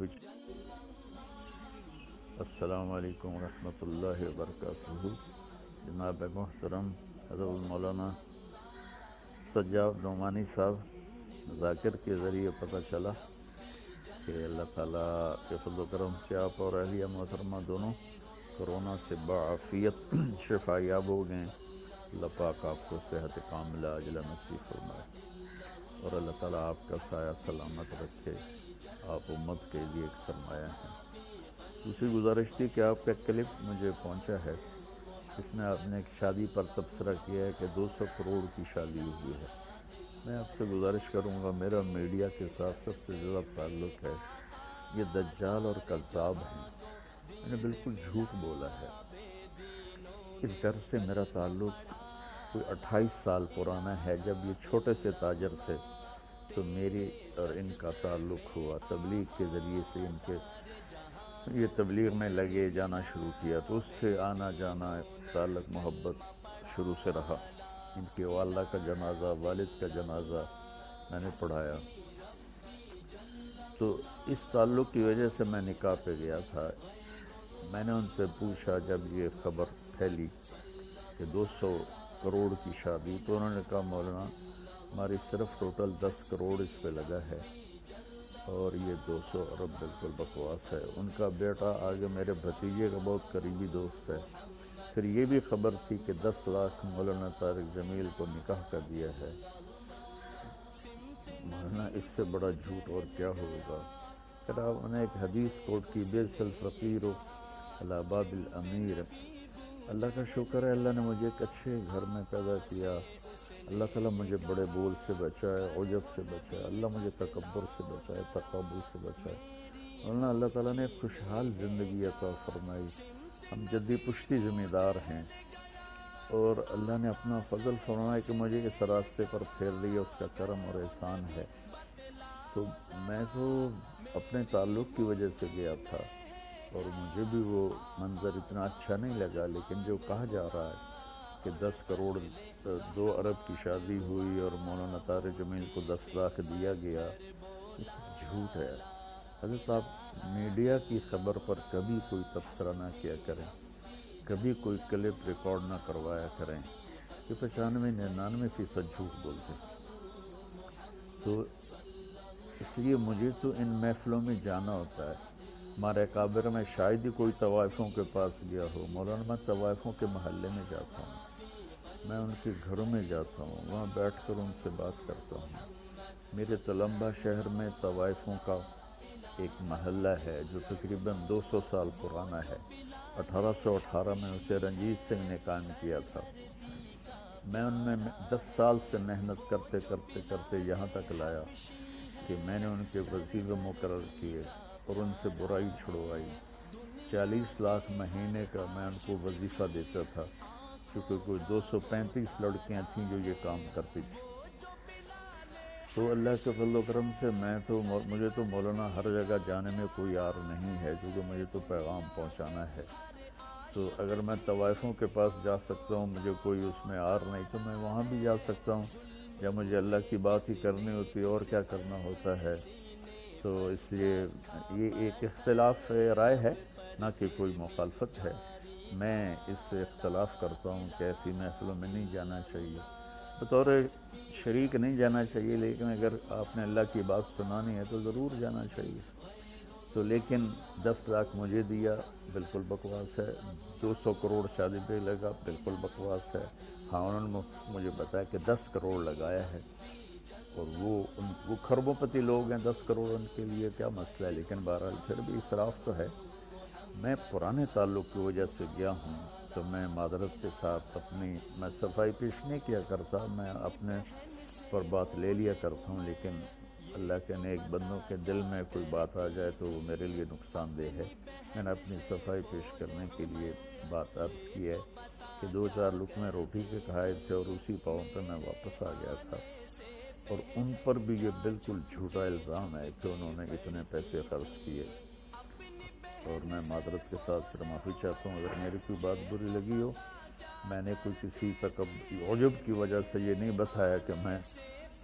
معافی۔ السلام علیکم ورحمۃ اللہ وبرکاتہ۔ جناب محترم حضرت مولانا سجاد نعمانی صاحب، ذاکر کے ذریعے پتہ چلا کہ اللہ تعالیٰ کے فضل و کرم سے آپ اور اہلیہ محترمہ دونوں کرونا سے بعافیت شفا یاب ہو گئے۔ اللہ پاک آپ کو صحت کاملہ عاجلہ نصیب فرمائے اور اللہ تعالیٰ آپ کا سایہ سلامت رکھے۔ آپ امت کے لیے ایک سرمایہ ہیں۔ دوسری گزارش تھی کہ آپ کا کلپ مجھے پہنچا ہے، اس میں آپ نے ایک شادی پر تبصرہ کیا ہے کہ 200 کروڑ کی شادی ہوئی ہے۔ میں آپ سے گزارش کروں گا، میرا میڈیا کے ساتھ سب سے زیادہ تعلق ہے، یہ دجال اور کذاب ہیں۔ میں نے بالکل جھوٹ بولا ہے۔ اس گھر سے میرا تعلق کوئی 28 سال پرانا ہے۔ جب یہ چھوٹے سے تاجر تھے تو میری اور ان کا تعلق ہوا، تبلیغ کے ذریعے سے ان کے یہ تبلیغ میں لگے جانا شروع کیا، تو اس سے آنا جانا تعلق محبت شروع سے رہا۔ ان کے والدہ کا جنازہ، والد کا جنازہ میں نے پڑھایا، تو اس تعلق کی وجہ سے میں نکاح پہ گیا تھا۔ میں نے ان سے پوچھا جب یہ خبر پھیلی کہ 200 کروڑ کی شادی، تو انہوں نے کہا مولانا ہماری صرف ٹوٹل 10 کروڑ اس پہ لگا ہے اور یہ 200 ارب بالکل بکواس ہے۔ ان کا بیٹا آگے میرے بھتیجے کا بہت قریبی دوست ہے۔ پھر یہ بھی خبر تھی کہ 10 لاکھ مولانا طارق جمیل کو نکاح کا دیا ہے۔ مولانا اس سے بڑا جھوٹ اور کیا ہوگا؟ پھر آپ نے ایک حدیث کوٹ کی، بیس الفقیر علی باب الامیر۔ اللہ کا شکر ہے، اللہ نے مجھے ایک اچھے گھر میں پیدا کیا۔ اللہ تعالیٰ مجھے بڑے بول سے بچائے، عجب سے بچائے، اللہ مجھے تکبر سے بچائے، تکبر سے بچائے۔ اور اللہ تعالیٰ نے خوشحال زندگی عطا فرمائی۔ ہم جدی پشتی ذمہ دار ہیں اور اللہ نے اپنا فضل فرمایا کہ مجھے اس راستے پر پھیر لیا، اس کا کرم اور احسان ہے۔ تو میں تو اپنے تعلق کی وجہ سے گیا تھا اور مجھے بھی وہ منظر اتنا اچھا نہیں لگا، لیکن جو کہا جا رہا ہے کہ 10 کروڑ 2 ارب کی شادی ہوئی اور مولانا طارق جمیل کو 10 لاکھ دیا گیا، یہ سب جھوٹ ہے۔ حضرت آپ میڈیا کی خبر پر کبھی کوئی تبصرہ نہ کیا کریں، کبھی کوئی کلپ ریکارڈ نہ کروایا کریں، کہ 95-99% جھوٹ بولتے ہیں۔ تو اس لیے مجھے تو ان محفلوں میں جانا ہوتا ہے۔ ہمارے اکابر میں شاید ہی کوئی طوائفوں کے پاس گیا ہو۔ مولانا میں طوائفوں کے محلے میں جاتا ہوں، میں ان کے گھروں میں جاتا ہوں، وہاں بیٹھ کر ان سے بات کرتا ہوں۔ میرے تلمبہ شہر میں طوائفوں کا ایک محلہ ہے جو تقریباً 200 سال پرانا ہے۔ 1818 میں اسے رنجیت سنگھ نے قائم کیا تھا۔ میں ان میں 10 سال سے محنت کرتے کرتے کرتے یہاں تک لایا کہ میں نے ان کے وظیفے مقرر کیے اور ان سے برائی چھڑوائی۔ 40 لاکھ مہینے کا میں ان کو وظیفہ دیتا تھا، کیونکہ کوئی 235 لڑکیاں تھیں جو یہ کام کرتی تھیں۔ تو اللہ کے فضل و کرم سے مجھے تو مولانا ہر جگہ جانے میں کوئی عار نہیں ہے، کیونکہ مجھے تو پیغام پہنچانا ہے۔ تو اگر میں طوائفوں کے پاس جا سکتا ہوں، مجھے کوئی اس میں عار نہیں، تو میں وہاں بھی جا سکتا ہوں، یا مجھے اللہ کی بات ہی کرنی ہوتی ہے اور کیا کرنا ہوتا ہے۔ تو اس لیے یہ ایک اختلاف رائے ہے، نہ کہ کوئی مخالفت ہے۔ میں اس سے اختلاف کرتا ہوں کہ ایسی محفلوں میں نہیں جانا چاہیے، بطور شریک نہیں جانا چاہیے، لیکن اگر آپ نے اللہ کی بات سنانی ہے تو ضرور جانا چاہیے۔ تو لیکن 10 لاکھ مجھے دیا، بالکل بکواس ہے۔ 200 کروڑ شادی پہ لگا، بالکل بکواس ہے۔ ہاں انہوں نے مجھے بتایا کہ 10 کروڑ لگایا ہے، اور وہ کھربوں پتی لوگ ہیں، 10 کروڑ ان کے لیے کیا مسئلہ ہے، لیکن بہرحال پھر بھی اسراف تو ہے۔ میں پرانے تعلق کی وجہ سے گیا ہوں، تو میں معذرت کے ساتھ میں صفائی پیش نہیں کیا کرتا، میں اپنے پر بات لے لیا کرتا ہوں، لیکن اللہ کے نیک بندوں کے دل میں کوئی بات آ جائے تو وہ میرے لیے نقصان دہ ہے۔ میں نے اپنی صفائی پیش کرنے کے لیے بات عرض کی ہے کہ 2-4 لقمے روٹی کے کھائے تھے اور اسی پاؤں پہ میں واپس آ گیا تھا، اور ان پر بھی یہ بالکل جھوٹا الزام ہے کہ انہوں نے اتنے پیسے خرچ کیے۔ اور میں معذرت کے ساتھ پھر معافی چاہتا ہوں اگر میری کوئی بات بری لگی ہو۔ میں نے کوئی کسی عجب کی وجہ سے یہ نہیں بتایا کہ میں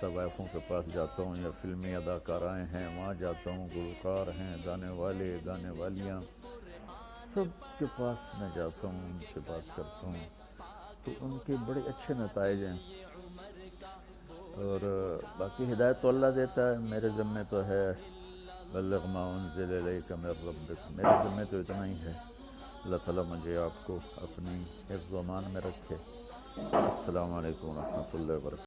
طوائفوں کے پاس جاتا ہوں یا فلمی اداکارائیں ہیں وہاں جاتا ہوں، گلوکار ہیں، گانے والے، گانے والیاں، سب کے پاس میں جاتا ہوں، ان سے بات کرتا ہوں، تو ان کے بڑے اچھے نتائج ہیں۔ اور باقی ہدایت تو اللہ دیتا ہے، میرے ذمے تو ہے بلغ ما انزل الیک من ربک، میرے ذمے تو اتنا ہی ہے۔ اللہ تعالیٰ مجھے آپ کو اپنی حفظ و امان میں رکھے۔ السلام علیکم ورحمۃ اللہ وبرکاتہ۔